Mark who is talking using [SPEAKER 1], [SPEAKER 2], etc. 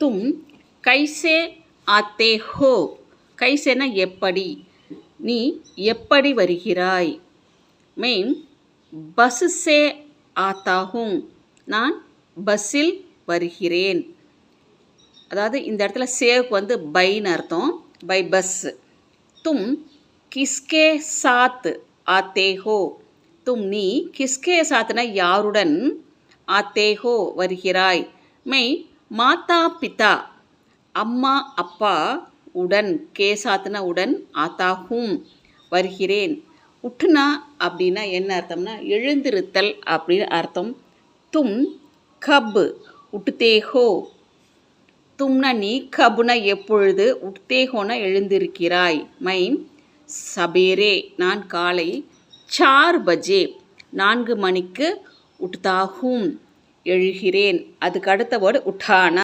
[SPEAKER 1] तुम कैसे आते हो கைசேனா எப்படி நீ எப்படி வருகிறாய் मैं बस से आता हूँ நான் பஸ்ஸில் வருகிறேன் அதாவது இந்த இடத்துல சேவுக்கு பைன்னு அர்த்தம் பை பஸ் तुम किसके साथ आते हो तुम நீ किसके साथனா யாருடன் आते हो வருகிறாய் मैं माता पिता அம்மா அப்பா உடன் கே சாத்னா உடன் ஆத்தா ஹூம் வருகிறேன் உட்னா அப்படின்னா என்ன அர்த்தம்னா எழுந்திருத்தல் அப்படின்னு அர்த்தம் தும் கப் உட்தே ஹோ தும்னா நீ கப்னா எப்பொழுது உட்தே ஹோனா எழுந்திருக்கிறாய் மைன் சபேரே நான் காலை 4 பஜே 4 மணிக்கு உட்தா ஹூம் எழுகிறேன் அதுக்கு அடுத்த வேர்டு உட்டானா